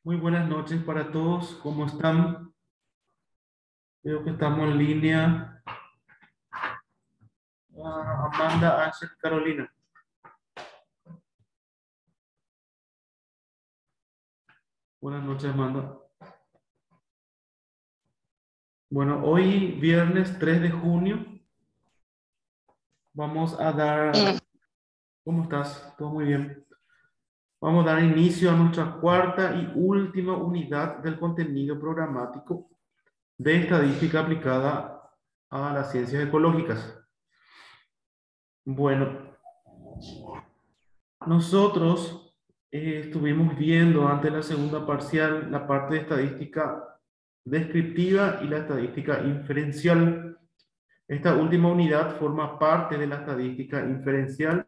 Muy buenas noches para todos. ¿Cómo están? Veo que estamos en línea. Amanda, Ángel, Carolina. Buenas noches, Amanda. Bueno, hoy, viernes 3 de junio, vamos a dar... ¿Cómo estás? Todo muy bien. Vamos a dar inicio a nuestra cuarta y última unidad del contenido programático de estadística aplicada a las ciencias ecológicas. Bueno, nosotros estuvimos viendo antes de la segunda parcial la parte de estadística descriptiva y la estadística inferencial. Esta última unidad forma parte de la estadística inferencial.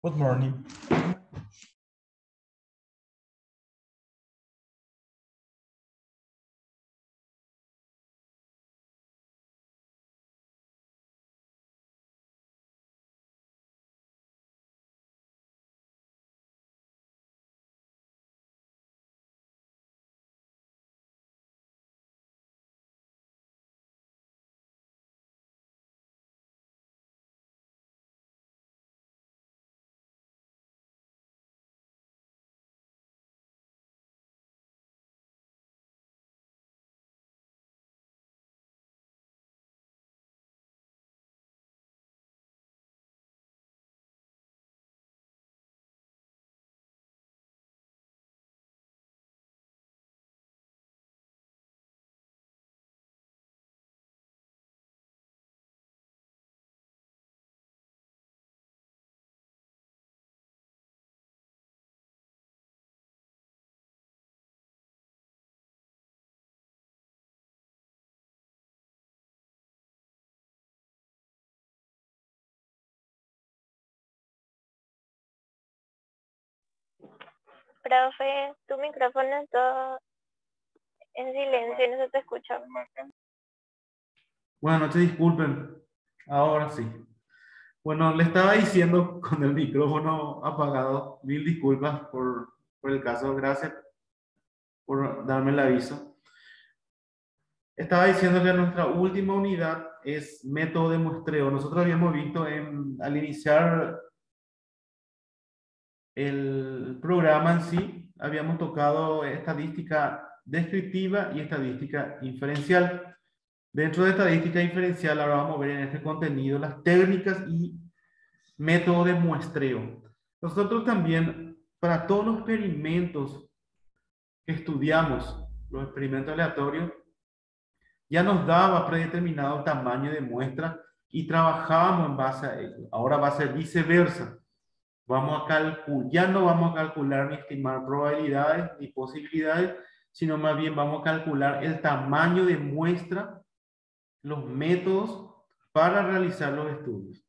Good morning. Profe, tu micrófono está en silencio y no se te escucha. Buenas noches, disculpen. Ahora sí. Bueno, le estaba diciendo con el micrófono apagado, mil disculpas por el caso, gracias por darme el aviso. Estaba diciendo que nuestra última unidad es método de muestreo. Nosotros habíamos visto al iniciar el programa en sí, habíamos tocado estadística descriptiva y estadística inferencial. Dentro de estadística inferencial, ahora vamos a ver en este contenido las técnicas y método de muestreo. Nosotros también, para todos los experimentos que estudiamos, los experimentos aleatorios, ya nos daba predeterminado el tamaño de muestra y trabajábamos en base a ello. Ahora va a ser viceversa. Ya no vamos a calcular ni estimar probabilidades ni posibilidades, sino más bien vamos a calcular el tamaño de muestra, los métodos para realizar los estudios.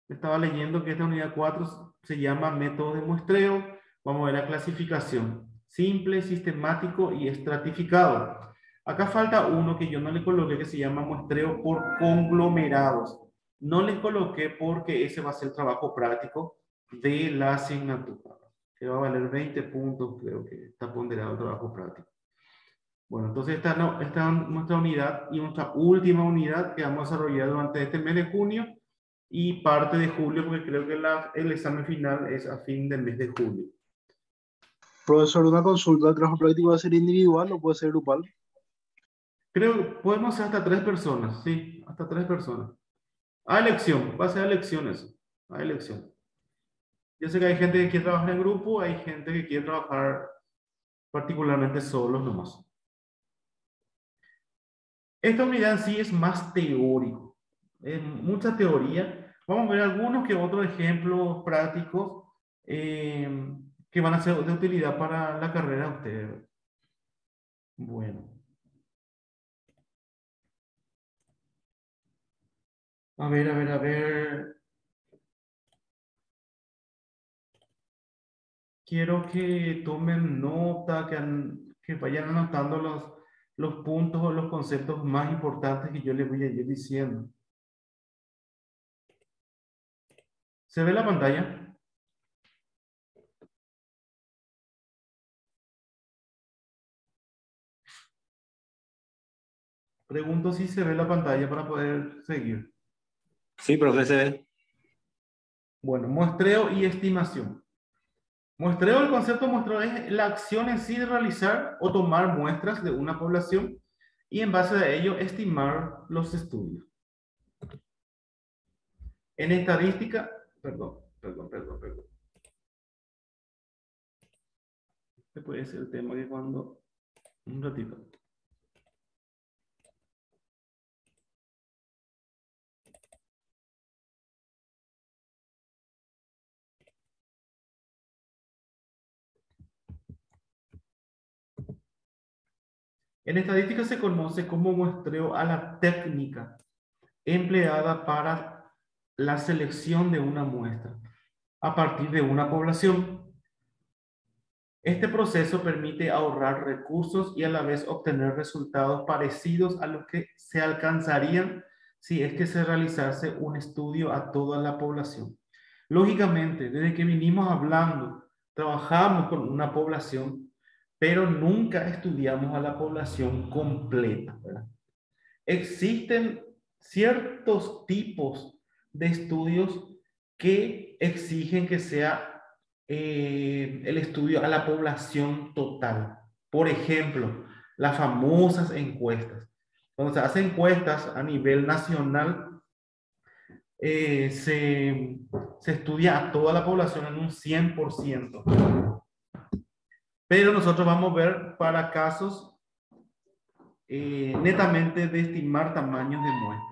Estaba leyendo que esta unidad 4 se llama método de muestreo. Vamos a ver la clasificación. Simple, sistemático y estratificado. Acá falta uno que yo no le coloqué que se llama muestreo por conglomerados. No le coloqué porque ese va a ser el trabajo práctico de la asignatura. Que va a valer 20 puntos, creo que está ponderado el trabajo práctico. Bueno, entonces esta es nuestra unidad y nuestra última unidad que vamos a desarrollar durante este mes de junio y parte de julio, porque creo que el examen final es a fin del mes de julio. Profesor, una consulta, ¿el trabajo práctico va a ser individual o puede ser grupal? Creo que podemos ser hasta 3 personas, sí, hasta 3 personas. A elección, va a ser a elección eso, a elección. Yo sé que hay gente que quiere trabajar en grupo, hay gente que quiere trabajar particularmente solos nomás. Esta unidad en sí es más teórico, es mucha teoría. Vamos a ver algunos que otros ejemplos prácticos que van a ser de utilidad para la carrera de ustedes. Bueno. A ver. Quiero que tomen nota, que vayan anotando los puntos o los conceptos más importantes que yo les voy a ir diciendo. ¿Se ve la pantalla? Pregunto si se ve la pantalla para poder seguir. Sí, profe, se ve. Bueno, muestreo y estimación. Muestreo, el concepto de muestreo es la acción en sí de realizar o tomar muestras de una población y en base a ello estimar los estudios. En estadística, perdón. Este puede ser el tema que cuando... Un ratito. En estadística se conoce como muestreo a la técnica empleada para la selección de una muestra a partir de una población. Este proceso permite ahorrar recursos y a la vez obtener resultados parecidos a los que se alcanzarían si es que se realizase un estudio a toda la población. Lógicamente, desde que vinimos hablando, trabajamos con una población, pero nunca estudiamos a la población completa, ¿verdad? Existen ciertos tipos de estudios que exigen que sea el estudio a la población total. Por ejemplo, las famosas encuestas. Cuando se hacen encuestas a nivel nacional, se estudia a toda la población en un 100%. Pero nosotros vamos a ver para casos netamente de estimar tamaños de muestras.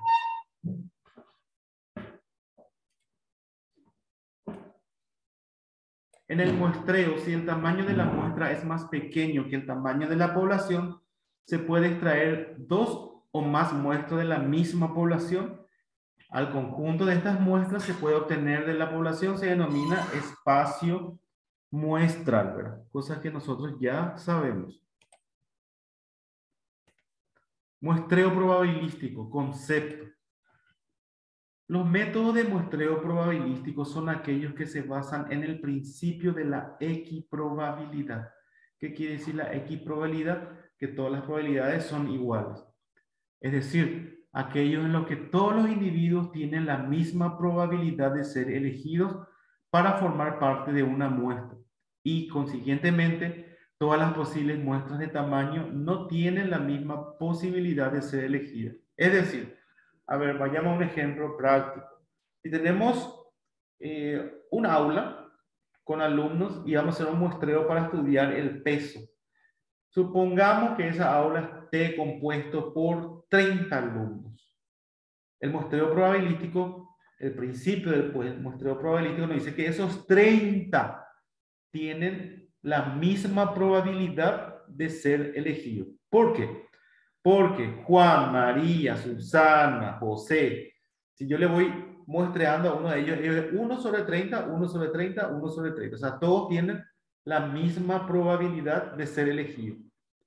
En el muestreo, si el tamaño de la muestra es más pequeño que el tamaño de la población, se puede extraer 2 o más muestras de la misma población. Al conjunto de estas muestras se puede obtener de la población, se denomina espacio muestral, ¿verdad? Cosas que nosotros ya sabemos. Muestreo probabilístico, concepto. Los métodos de muestreo probabilístico son aquellos que se basan en el principio de la equiprobabilidad. ¿Qué quiere decir la equiprobabilidad? Que todas las probabilidades son iguales. Es decir, aquellos en los que todos los individuos tienen la misma probabilidad de ser elegidos para formar parte de una muestra. Y consiguientemente, todas las posibles muestras de tamaño no tienen la misma posibilidad de ser elegidas. Es decir, a ver, vayamos a un ejemplo práctico. Si tenemos un aula con alumnos y vamos a hacer un muestreo para estudiar el peso. Supongamos que esa aula esté compuesto por 30 alumnos. El muestreo probabilístico, el principio del muestreo probabilístico nos dice que esos 30 tienen la misma probabilidad de ser elegidos. ¿Por qué? Porque Juan, María, Susana, José, si yo le voy muestreando a uno de ellos, es 1 sobre 30, 1 sobre 30, 1 sobre 30. O sea, todos tienen la misma probabilidad de ser elegidos.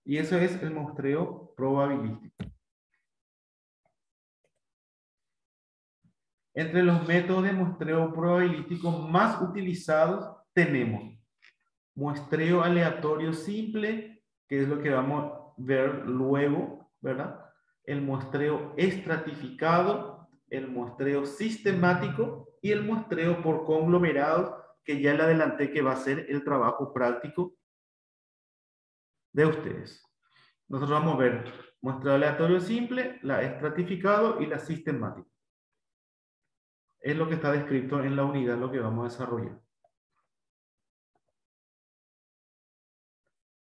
Y eso es el muestreo probabilístico. Entre los métodos de muestreo probabilístico más utilizados tenemos muestreo aleatorio simple, que es lo que vamos ver luego, ¿verdad? El muestreo estratificado, el muestreo sistemático y el muestreo por conglomerados, que ya le adelanté que va a ser el trabajo práctico de ustedes. Nosotros vamos a ver muestreo aleatorio simple, la estratificado y la sistemática. Es lo que está descrito en la unidad, lo que vamos a desarrollar.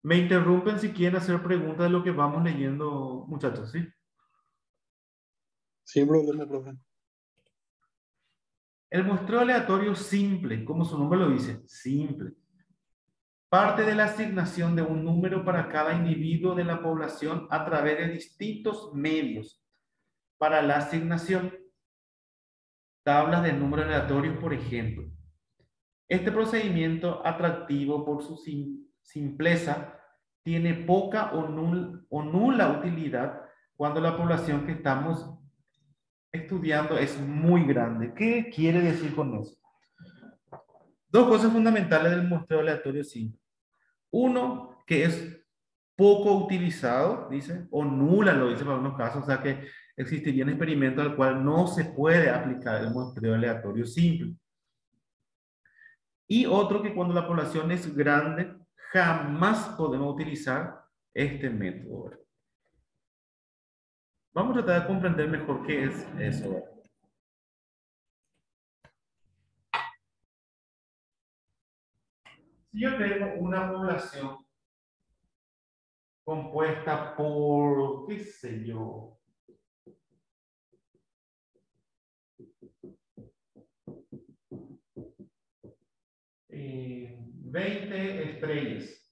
Me interrumpen si quieren hacer preguntas de lo que vamos leyendo, muchachos, ¿sí? Sin problema, profe. El muestreo aleatorio simple, como su nombre lo dice, simple, parte de la asignación de un número para cada individuo de la población a través de distintos medios para la asignación. Tablas de números aleatorios, por ejemplo. Este procedimiento, atractivo por su simpleza, tiene poca o nula utilidad cuando la población que estamos estudiando es muy grande. ¿Qué quiere decir con eso? Dos cosas fundamentales del muestreo aleatorio simple. Uno, que es poco utilizado, dice, o nula, lo dice para unos casos, o sea que existiría un experimento al cual no se puede aplicar el muestreo aleatorio simple. Y otro, que cuando la población es grande, jamás podemos utilizar este método. Vamos a tratar de comprender mejor qué es eso. Si yo tengo una población compuesta por, qué sé yo, 20 estrellas.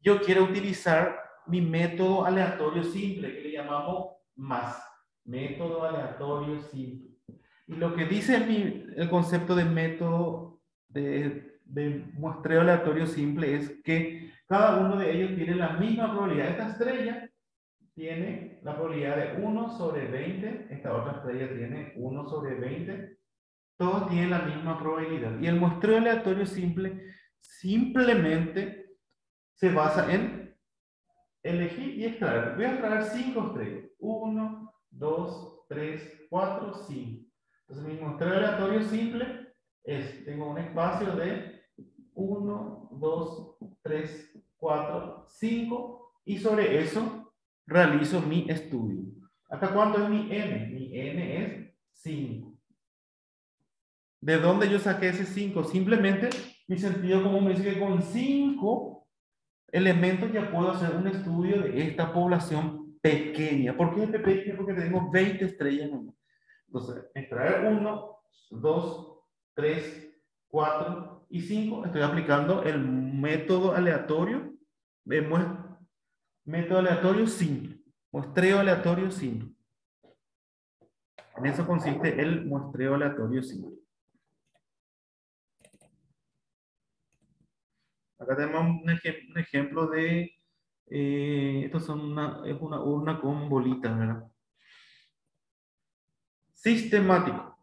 Yo quiero utilizar mi método aleatorio simple, que le llamamos más. Método aleatorio simple. Y lo que dice el concepto de método de muestreo aleatorio simple es que cada uno de ellos tiene la misma probabilidad. Esta estrella tiene la probabilidad de 1 sobre 20. Esta otra estrella tiene 1 sobre 20. Todos tienen la misma probabilidad. Y el muestreo aleatorio simple simplemente se basa en elegir y extraer. Voy a extraer 5 estrellas. 1, 2, 3, 4, 5. Entonces mi muestreo aleatorio simple es, tengo un espacio de 1, 2, 3, 4, 5 y sobre eso realizo mi estudio. ¿Hasta cuánto es mi n? Mi n es 5. ¿De dónde yo saqué ese 5? Simplemente mi sentido común me dice que con 5 elementos ya puedo hacer un estudio de esta población pequeña. ¿Por qué es pequeña? Porque tenemos 20 estrellas nomás. Entonces, extraer 1, 2, 3, 4 y 5. Estoy aplicando el método aleatorio, método aleatorio simple, muestreo aleatorio simple. En eso consiste el muestreo aleatorio simple. Acá tenemos un ejemplo de, estos son es una urna con bolitas, ¿verdad? Sistemático.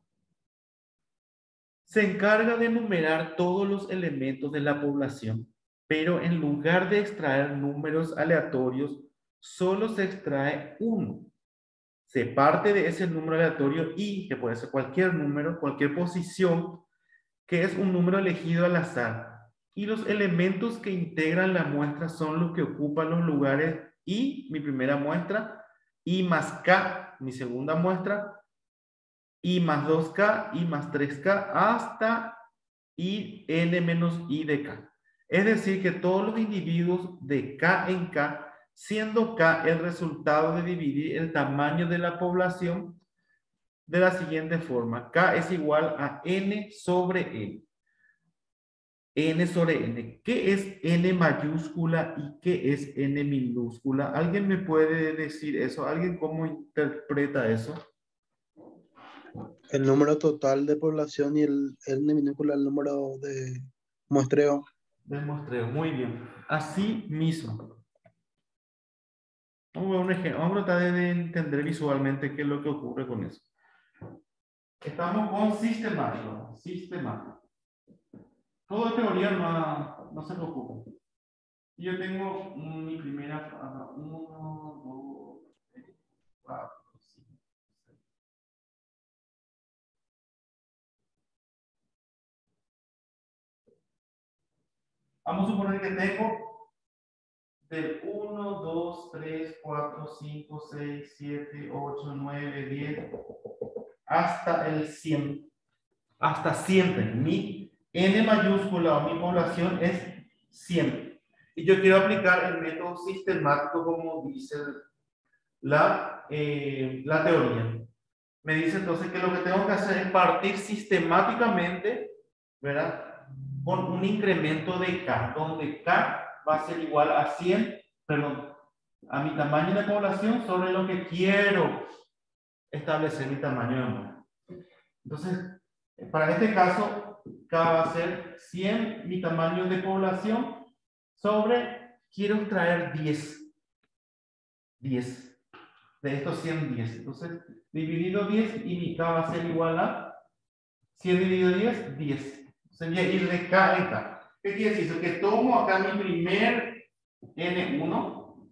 Se encarga de enumerar todos los elementos de la población, pero en lugar de extraer números aleatorios, solo se extrae uno. Se parte de ese número aleatorio y, que puede ser cualquier número, cualquier posición, que es un número elegido al azar. Y los elementos que integran la muestra son los que ocupan los lugares I, mi primera muestra, I más K, mi segunda muestra, I más 2K, I más 3K, hasta I n menos I de K. Es decir, que todos los individuos de K en K, siendo K el resultado de dividir el tamaño de la población de la siguiente forma. K es igual a N sobre N. N sobre N. ¿Qué es N mayúscula y qué es N minúscula? ¿Alguien me puede decir eso? ¿Alguien cómo interpreta eso? El número total de población y el N minúscula, el número de muestreo. Del muestreo, muy bien. Así mismo. Vamos a ver un ejemplo. Vamos a tratar de entender visualmente qué es lo que ocurre con eso. Estamos con sistemático. Sistemático. Todo teoría no se preocupen. Y yo tengo mi primera, 1, 2, 3, 4, 5, 6. Vamos a suponer que tengo del 1, 2, 3, 4, 5, 6, 7, 8, 9, 10, hasta el 100. Hasta siempre. Mi N mayúscula o mi población es 100. Y yo quiero aplicar el método sistemático como dice la teoría. Me dice entonces que lo que tengo que hacer es partir sistemáticamente, ¿verdad? Con un incremento de K, donde K va a ser igual a 100, perdón, a mi tamaño de población sobre lo que quiero establecer mi tamaño de muestra. Entonces, para este caso, K va a ser 100 mi tamaño de población sobre, quiero extraer 10. 10. De estos 100, 10. Entonces, dividido 10 y mi K va a ser igual a 100 dividido 10, 10. Sería ir de K en K. ¿Qué quiere decir eso? Que tomo acá mi primer N1,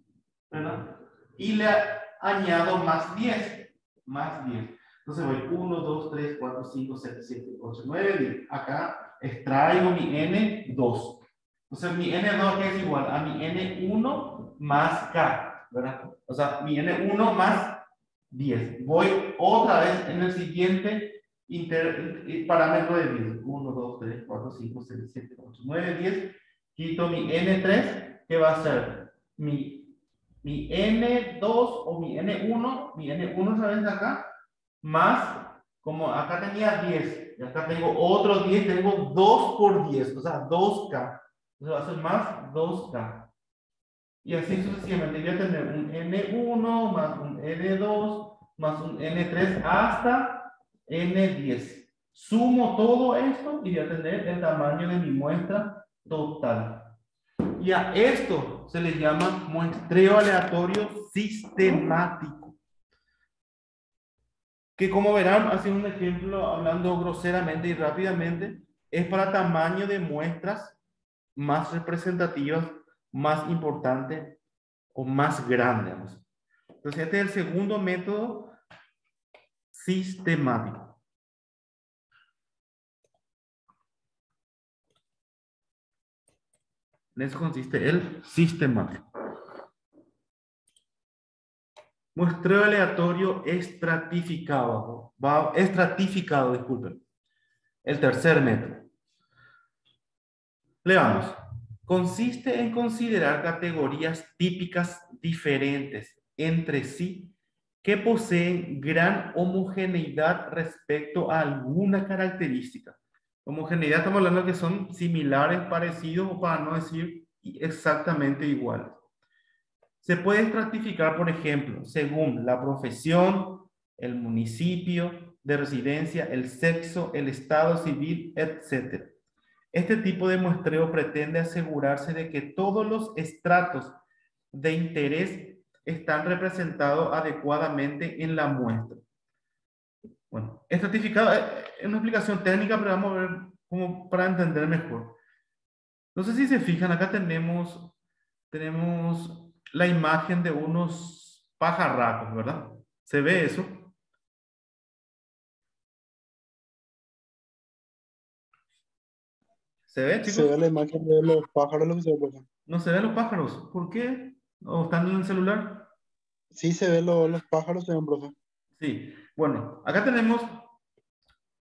¿verdad? Y le añado más 10. Más 10. Entonces voy 1, 2, 3, 4, 5, 6, 7, 8, 9, 10. Acá extraigo mi N2. Entonces mi N2 que es igual a mi N1 más K, ¿verdad? O sea, mi N1 más 10. Voy otra vez en el siguiente parámetro de 10. 1, 2, 3, 4, 5, 6, 7, 8, 9, 10. Quito mi N3, que va a ser mi N2 o mi N1 ¿sabes? De acá, más, como acá tenía 10, y acá tengo otro 10, tengo 2 por 10, o sea, 2K. Entonces va a ser más 2K. Y así sucesivamente. Voy a tener un N1 más un N2 más un N3 hasta N10. Sumo todo esto y voy a tener el tamaño de mi muestra total. Y a esto se le llama muestreo aleatorio sistemático. Que como verán, haciendo un ejemplo, hablando groseramente y rápidamente, es para tamaño de muestras más representativas, más importantes o más grandes. Entonces, este es el segundo método sistemático. En eso consiste el sistemático. Muestreo aleatorio estratificado. Estratificado, disculpen. El tercer método. Leamos. Consiste en considerar categorías típicas diferentes entre sí que poseen gran homogeneidad respecto a alguna característica. Homogeneidad estamos hablando que son similares, parecidos o para no decir exactamente iguales. Se puede estratificar, por ejemplo, según la profesión, el municipio de residencia, el sexo, el estado civil, etc. Este tipo de muestreo pretende asegurarse de que todos los estratos de interés están representados adecuadamente en la muestra. Bueno, estratificado es una explicación técnica, pero vamos a ver como para entender mejor. No sé si se fijan, acá tenemos la imagen de unos pajarracos, ¿verdad? ¿Se ve eso? ¿Se ve, chicos? Se ve la imagen de los pájaros, lo que se ve, profe. ¿No se ven los pájaros? ¿Por qué? ¿O están en el celular? Sí, se ven los pájaros, se ven, profe. Sí. Bueno, acá tenemos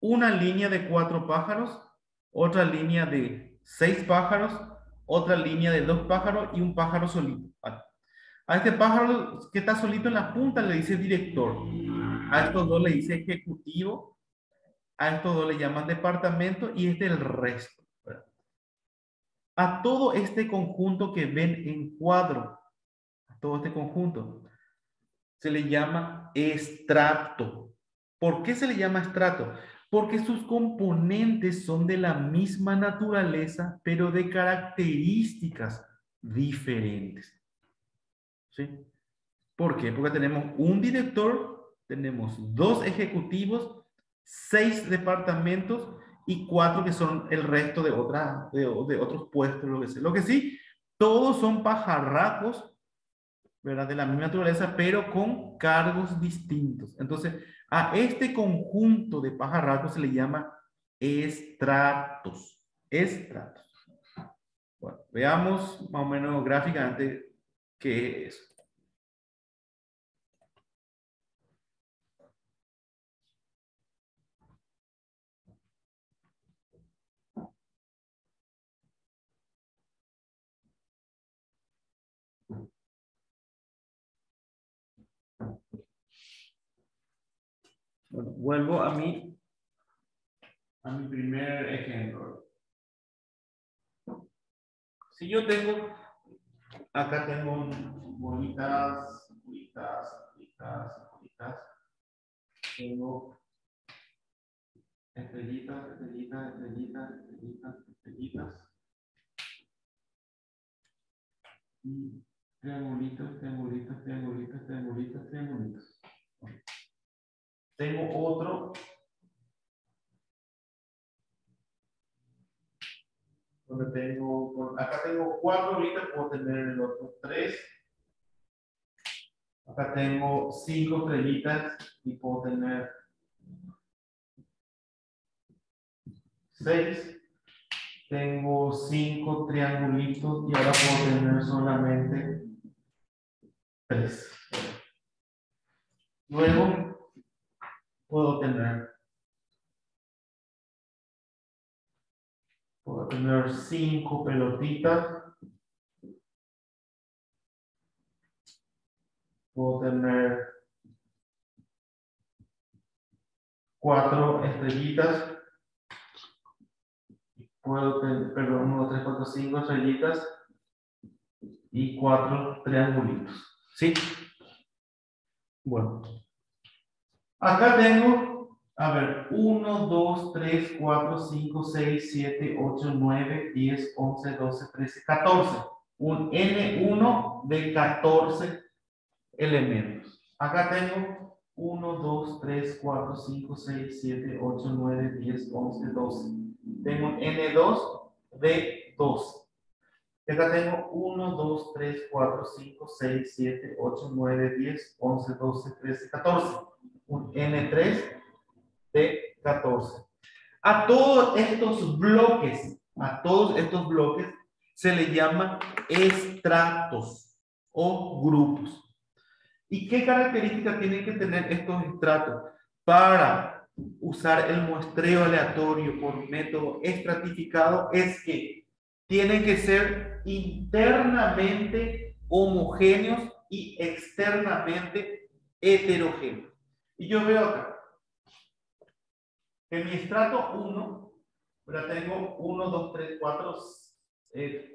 una línea de 4 pájaros, otra línea de 6 pájaros, otra línea de 2 pájaros y un pájaro solito. Vale. A este pájaro que está solito en la punta le dice director. A estos dos le dice ejecutivo. A estos dos le llaman departamento y este el resto. A todo este conjunto que ven en cuadro, a todo este conjunto, se le llama estrato. ¿Por qué se le llama estrato? Porque sus componentes son de la misma naturaleza, pero de características diferentes. ¿Sí? ¿Por qué? Porque tenemos un director, tenemos 2 ejecutivos, 6 departamentos y 4 que son el resto de otros puestos, lo que sea. Lo que sí, Todos son pajarracos, ¿verdad? De la misma naturaleza, pero con cargos distintos. Entonces, a este conjunto de pajarracos se le llama estratos. Estratos. Bueno, veamos más o menos gráficamente qué es eso. Bueno, vuelvo a mi primer ejemplo. Si yo tengo, acá tengo bolitas, tengo estrellitas, y triangulitos. Tengo otro donde tengo, acá tengo 4 bolitas, puedo tener el otro 3. Acá tengo 5 estrellitas y puedo tener 6. Tengo 5 triangulitos y ahora puedo tener solamente 3. Luego puedo tener 5 pelotitas. Puedo tener 4 estrellitas. Puedo tener, perdón, 1, 2, 3, 4, 5 estrellitas y 4 triangulitos. ¿Sí? Bueno. Acá tengo, a ver, 1, 2, 3, 4, 5, 6, 7, 8, 9, 10, 11, 12, 13, 14. Un N1 de 14 elementos. Acá tengo 1, 2, 3, 4, 5, 6, 7, 8, 9, 10, 11, 12. Tengo un N2 de 12. Y acá tengo 1, 2, 3, 4, 5, 6, 7, 8, 9, 10, 11, 12, 13, 14. Un N3 de 14. A todos estos bloques se le llama estratos o grupos. ¿Y qué características tienen que tener estos estratos para usar el muestreo aleatorio por método estratificado? Es que tienen que ser internamente homogéneos y externamente heterogéneos. Y yo veo acá en mi estrato 1, tengo 1, 2, 3,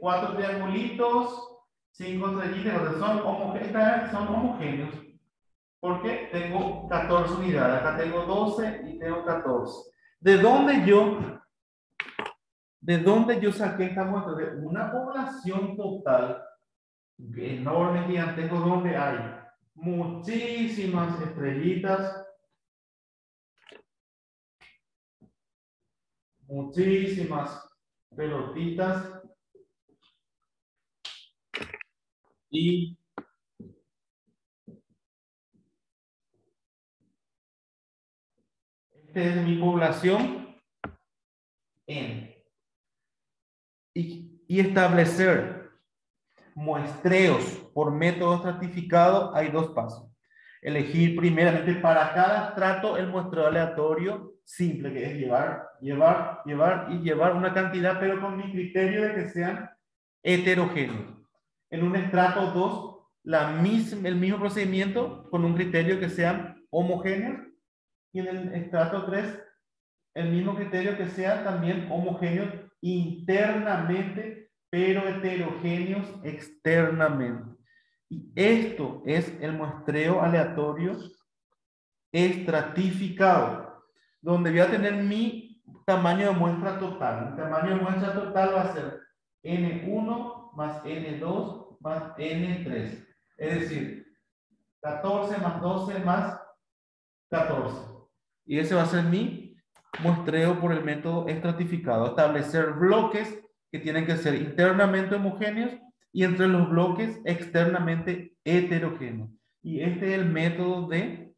4 triangulitos, 5 estrellitas, o sea, son homogéneos. Porque tengo 14 unidades. Acá tengo 12 y tengo 14. ¿De dónde yo saqué esta muestra? De una población total enorme, gigantesco, donde hay muchísimas estrellitas, muchísimas pelotitas y esta es mi población N. Y establecer muestreos por método estratificado hay 2 pasos. Elegir primeramente para cada estrato el muestreo aleatorio simple, que es llevar una cantidad, pero con mi criterio de que sean heterogéneos. En un estrato 2, el mismo procedimiento con un criterio que sean homogéneos. Y en el estrato 3, el mismo criterio que sean también homogéneos internamente, pero heterogéneos externamente. Y esto es el muestreo aleatorio estratificado, donde voy a tener mi tamaño de muestra total. Mi tamaño de muestra total va a ser N1 más N2 más N3. Es decir, 14 más 12 más 14. Y ese va a ser mi muestreo por el método estratificado. Establecer bloques que tienen que ser internamente homogéneos y entre los bloques externamente heterogéneos. Y este es el método de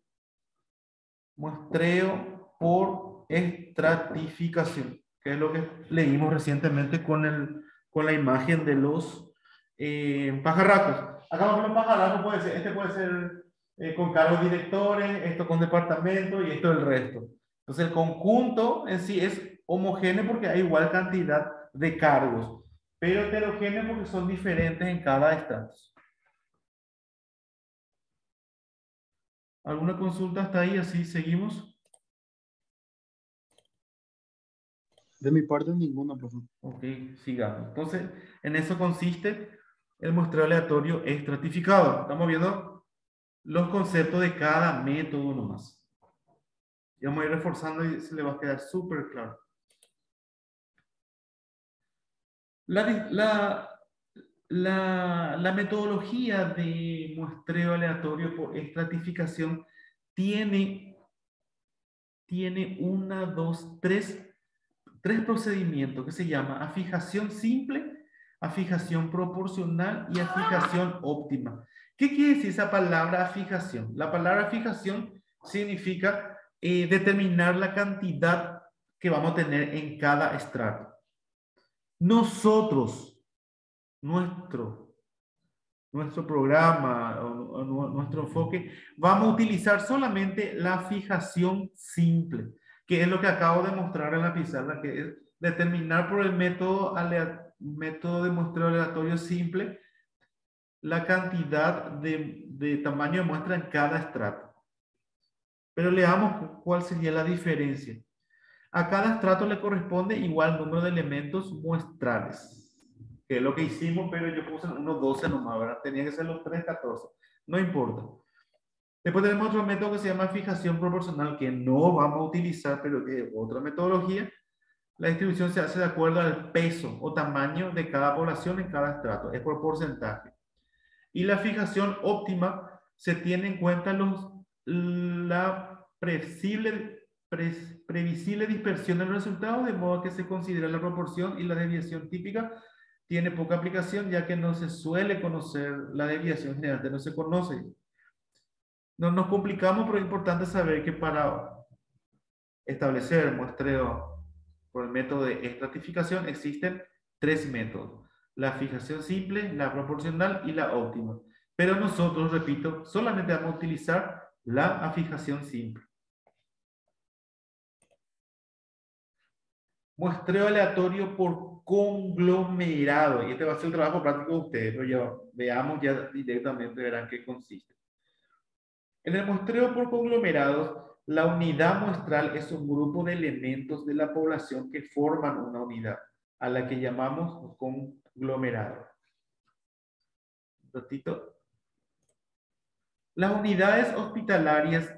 muestreo por estratificación, que es lo que leímos recientemente con la imagen de los pajarracos. Acá con los pajarracos puede ser, este puede ser con cargos directores, esto con departamento y esto el resto. Entonces el conjunto en sí es homogéneo porque hay igual cantidad de cargos, pero heterogéneo porque son diferentes en cada estrato. ¿Alguna consulta hasta ahí? Así seguimos. De mi parte, ninguna, profe. Ok, sigamos. Entonces, en eso consiste el muestreo aleatorio estratificado. Estamos viendo los conceptos de cada método nomás. Y vamos a ir reforzando y se le va a quedar súper claro. La metodología de muestreo aleatorio por estratificación tiene tres procedimientos que se llama afijación simple, afijación proporcional y afijación óptima. ¿Qué quiere decir esa palabra afijación? La palabra afijación significa determinar la cantidad que vamos a tener en cada estrato. Nosotros, nuestro programa o nuestro enfoque, vamos a utilizar solamente la fijación simple, que es lo que acabo de mostrar en la pizarra, que es determinar por el método de muestreo aleatorio simple la cantidad de tamaño de muestra en cada estrato. Pero leamos cuál sería la diferencia. A cada estrato le corresponde igual número de elementos muestrales, que es lo que hicimos, pero yo puse unos 12 nomás, ¿verdad? Tenía que ser los 3, 14. No importa. Después tenemos otro método que se llama fijación proporcional, que no vamos a utilizar, pero que es otra metodología. La distribución se hace de acuerdo al peso o tamaño de cada población en cada estrato, es por porcentaje. Y la fijación óptima se tiene en cuenta la previsible dispersión del resultado, de modo que se considera la proporción y la desviación típica tiene poca aplicación, ya que no se suele conocer la desviación generalmente, no se conoce. No nos complicamos, pero es importante saber que para establecer el muestreo por el método de estratificación existen 3 métodos: la fijación simple, la proporcional y la óptima. Pero nosotros, repito, solamente vamos a utilizar la fijación simple. Muestreo aleatorio por conglomerado. Y este va a ser el trabajo práctico de ustedes, pero ya veamos ya directamente, verán qué consiste. En el muestreo por conglomerados, la unidad muestral es un grupo de elementos de la población que forman una unidad, a la que llamamos conglomerado. Un ratito. Las unidades hospitalarias,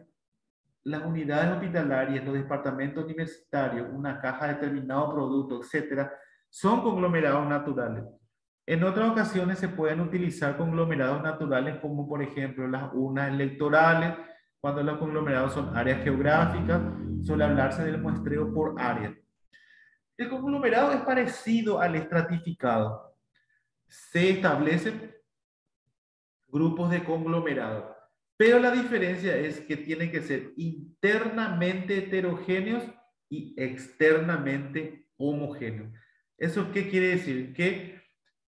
los departamentos universitarios, una caja de determinado producto, etcétera, son conglomerados naturales. En otras ocasiones se pueden utilizar conglomerados naturales como por ejemplo las urnas electorales. Cuando los conglomerados son áreas geográficas, suele hablarse del muestreo por área. El conglomerado es parecido al estratificado. Se establecen grupos de conglomerados, pero la diferencia es que tienen que ser internamente heterogéneos y externamente homogéneos. ¿Eso qué quiere decir? Que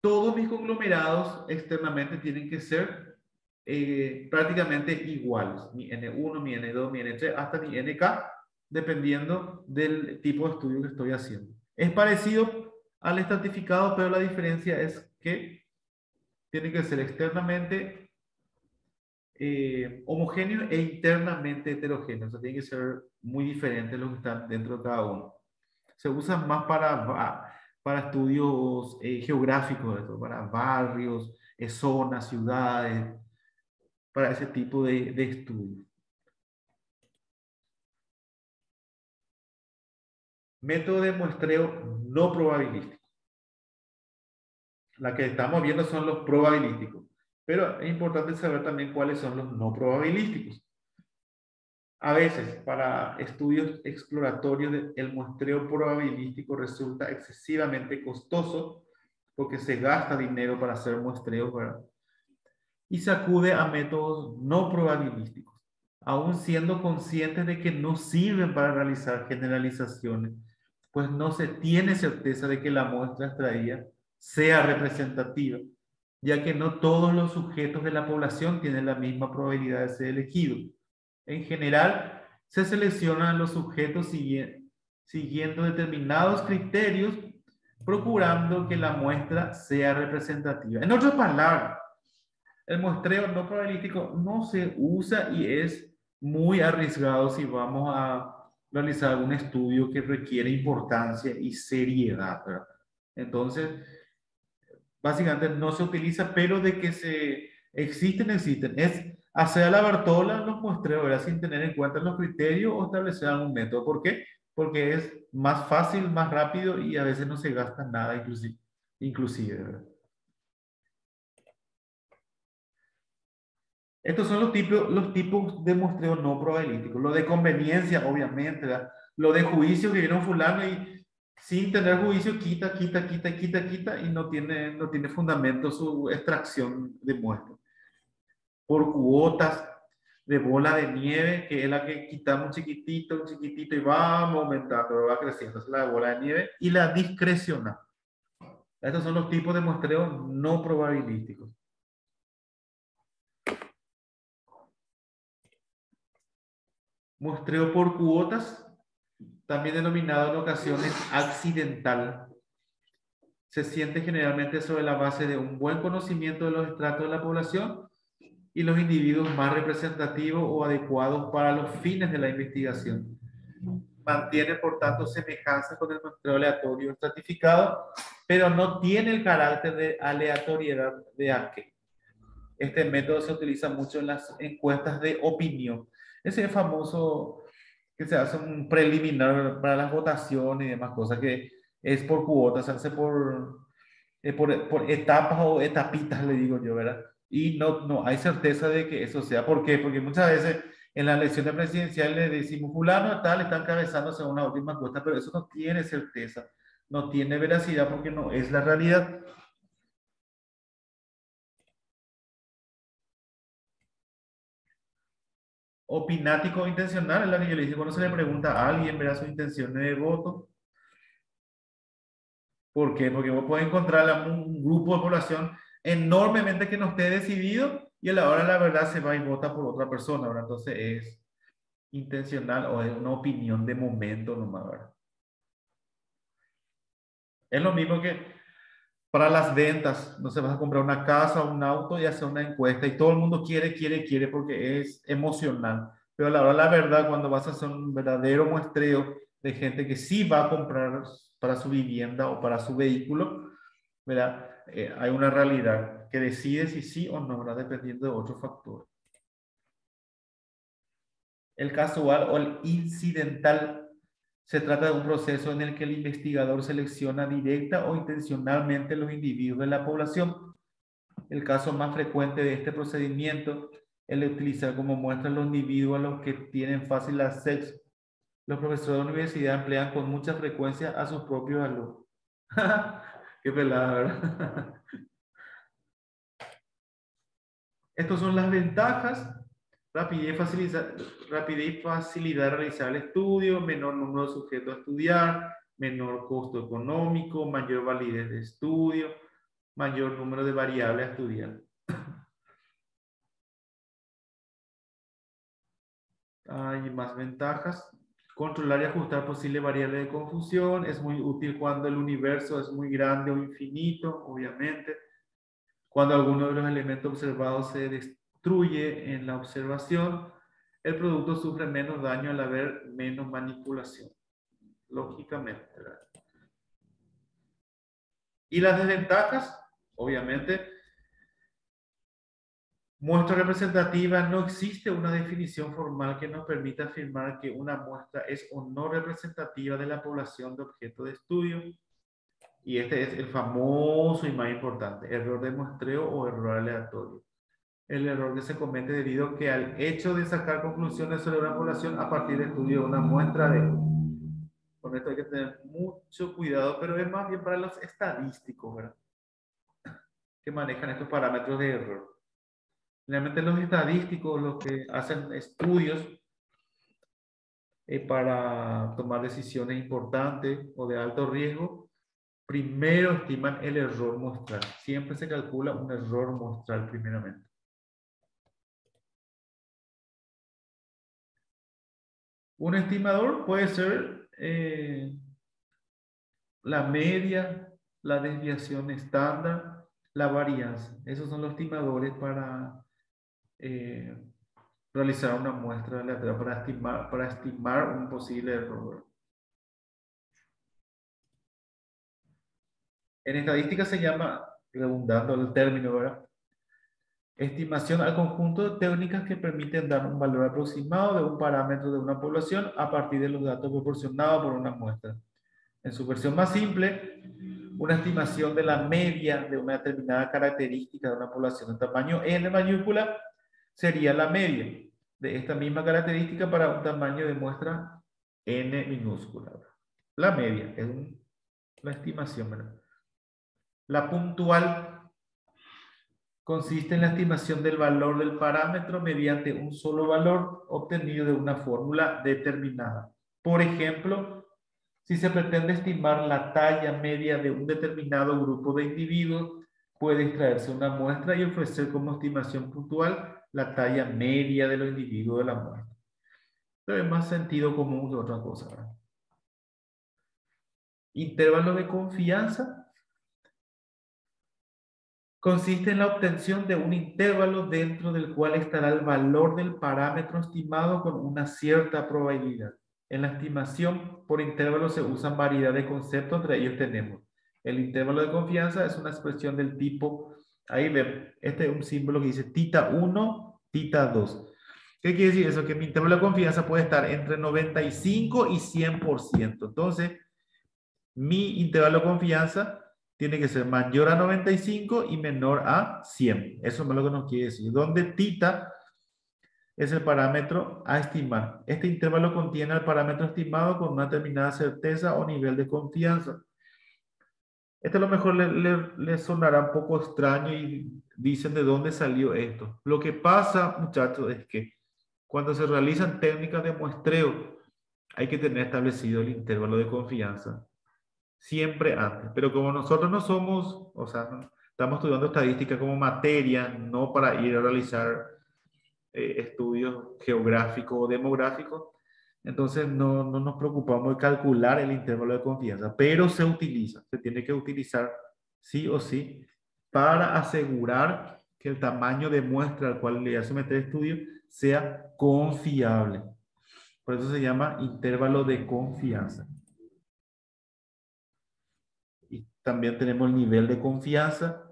todos mis conglomerados externamente tienen que ser prácticamente iguales. Mi N1, mi N2, mi N3, hasta mi NK, dependiendo del tipo de estudio que estoy haciendo. Es parecido al estratificado, pero la diferencia es que tiene que ser externamente homogéneo e internamente heterogéneo. O sea, tiene que ser muy diferentes los que están dentro de cada uno. Se usan más para estudios geográficos, para barrios, zonas, ciudades, para ese tipo de estudios. Método de muestreo no probabilístico. La que estamos viendo son los probabilísticos, pero es importante saber también cuáles son los no probabilísticos. A veces, para estudios exploratorios, el muestreo probabilístico resulta excesivamente costoso porque se gasta dinero para hacer muestreos, ¿verdad? Y se acude a métodos no probabilísticos, aun siendo conscientes de que no sirven para realizar generalizaciones, pues no se tiene certeza de que la muestra extraída sea representativa, ya que no todos los sujetos de la población tienen la misma probabilidad de ser elegidos. En general, se seleccionan los sujetos siguiendo determinados criterios, procurando que la muestra sea representativa. En otras palabras, el muestreo no probabilístico no se usa y es muy arriesgado si vamos a realizar algún estudio que requiere importancia y seriedad, ¿verdad? Entonces, básicamente no se utiliza, pero de que existen, existen. Es hacer a la Bartola los muestreos, ¿verdad? Sin tener en cuenta los criterios o establecer algún método. ¿Por qué? Porque es más fácil, más rápido y a veces no se gasta nada inclusive, ¿verdad? Estos son los tipos de muestreo no probabilístico. Lo de conveniencia, obviamente, ¿verdad? Lo de juicio, que viene un fulano y sin tener juicio quita y no tiene fundamento su extracción de muestra. Por cuotas de bola de nieve, que es la que quitamos un chiquitito y vamos aumentando, va creciendo. Es la bola de nieve. Y la discrecional. Estos son los tipos de muestreo no probabilísticos. Muestreo por cuotas, también denominado en ocasiones accidental. Se siente generalmente sobre la base de un buen conocimiento de los estratos de la población y los individuos más representativos o adecuados para los fines de la investigación. Mantiene, por tanto, semejanza con el muestreo aleatorio estratificado, pero no tiene el carácter de aleatoriedad de Ake. Este método se utiliza mucho en las encuestas de opinión. Ese es famoso que se hace un preliminar para las votaciones y demás cosas, que es por cuotas, se hace por etapas o etapitas, le digo yo, ¿verdad? Y no hay certeza de que eso sea. ¿Por qué? Porque muchas veces en las elecciones presidenciales le decimos, fulano tal, está encabezándose a una última encuesta, pero eso no tiene certeza, no tiene veracidad porque no es la realidad. Opinático intencional es la que yo le dije cuando se le pregunta a alguien, verá sus intenciones de voto. ¿Por qué? Porque vos podés encontrar un grupo de población enormemente que no esté decidido y a la hora de la verdad se va y vota por otra persona, ¿verdad? Entonces es intencional o es una opinión de momento nomás, ¿verdad? Es lo mismo que para las ventas, no se vas a comprar una casa o un auto y hacer una encuesta y todo el mundo quiere porque es emocional. Pero a la hora de la verdad, cuando vas a hacer un verdadero muestreo de gente que sí va a comprar para su vivienda o para su vehículo, ¿verdad? Hay una realidad que decide si sí o no, ¿verdad? Dependiendo de otros factores. El casual o el incidental se trata de un proceso en el que el investigador selecciona directa o intencionalmente los individuos de la población. El caso más frecuente de este procedimiento es el utilizar como muestra los individuos a los que tienen fácil acceso. Los profesores de universidad emplean con mucha frecuencia a sus propios alumnos. Qué pelada, ¿verdad? Estas son las ventajas. Rapidez y facilidad de realizar el estudio, menor número de sujetos a estudiar, menor costo económico, mayor validez de estudio, mayor número de variables a estudiar. Hay más ventajas. Controlar y ajustar posibles variables de confusión. Es muy útil cuando el universo es muy grande o infinito, obviamente. Cuando alguno de los elementos observados se destruye en la observación, el producto sufre menos daño al haber menos manipulación. Lógicamente, ¿verdad? Y las desventajas, obviamente, muestra representativa, no existe una definición formal que nos permita afirmar que una muestra es o no representativa de la población de objeto de estudio. Y este es el famoso y más importante, error de muestreo o error aleatorio. El error que se comete debido a que al hecho de sacar conclusiones sobre una población a partir de estudio de una muestra de... Con esto hay que tener mucho cuidado, pero es más bien para los estadísticos, ¿verdad? que manejan estos parámetros de error. Realmente los estadísticos, los que hacen estudios para tomar decisiones importantes o de alto riesgo, primero estiman el error muestral. Siempre se calcula un error muestral primeramente. Un estimador puede ser la media, la desviación estándar, la varianza. Esos son los estimadores para realizar una muestra aleatoria, para estimar un posible error. En estadística se llama, redundando el término, ¿verdad?, estimación al conjunto de técnicas que permiten dar un valor aproximado de un parámetro de una población a partir de los datos proporcionados por una muestra. En su versión más simple, una estimación de la media de una determinada característica de una población de tamaño n mayúscula sería la media de esta misma característica para un tamaño de muestra n minúscula. La media es la estimación, ¿verdad? La puntual consiste en la estimación del valor del parámetro mediante un solo valor obtenido de una fórmula determinada. Por ejemplo, si se pretende estimar la talla media de un determinado grupo de individuos, puede extraerse una muestra y ofrecer como estimación puntual la talla media de los individuos de la muestra. Pero es más sentido común que otra cosa, ¿verdad? Intervalo de confianza consiste en la obtención de un intervalo dentro del cual estará el valor del parámetro estimado con una cierta probabilidad. En la estimación por intervalo se usan variedad de conceptos, entre ellos tenemos el intervalo de confianza, es una expresión del tipo, ahí ven, este es un símbolo que dice tita 1, tita 2. ¿Qué quiere decir eso? Que mi intervalo de confianza puede estar entre 95 y 100%. Entonces, mi intervalo de confianza tiene que ser mayor a 95 y menor a 100. Eso es lo que nos quiere decir. Donde tita es el parámetro a estimar. Este intervalo contiene el parámetro estimado con una determinada certeza o nivel de confianza. Esto a lo mejor le sonará un poco extraño y dicen de dónde salió esto. Lo que pasa, muchachos, es que cuando se realizan técnicas de muestreo, hay que tener establecido el intervalo de confianza siempre antes. Pero como nosotros no somos, o sea, estamos estudiando estadística como materia, no para ir a realizar estudios geográficos o demográficos, entonces no nos preocupamos de calcular el intervalo de confianza, pero se utiliza, se tiene que utilizar sí o sí para asegurar que el tamaño de muestra al cual le voy a someter estudio sea confiable. Por eso se llama intervalo de confianza. Y también tenemos el nivel de confianza,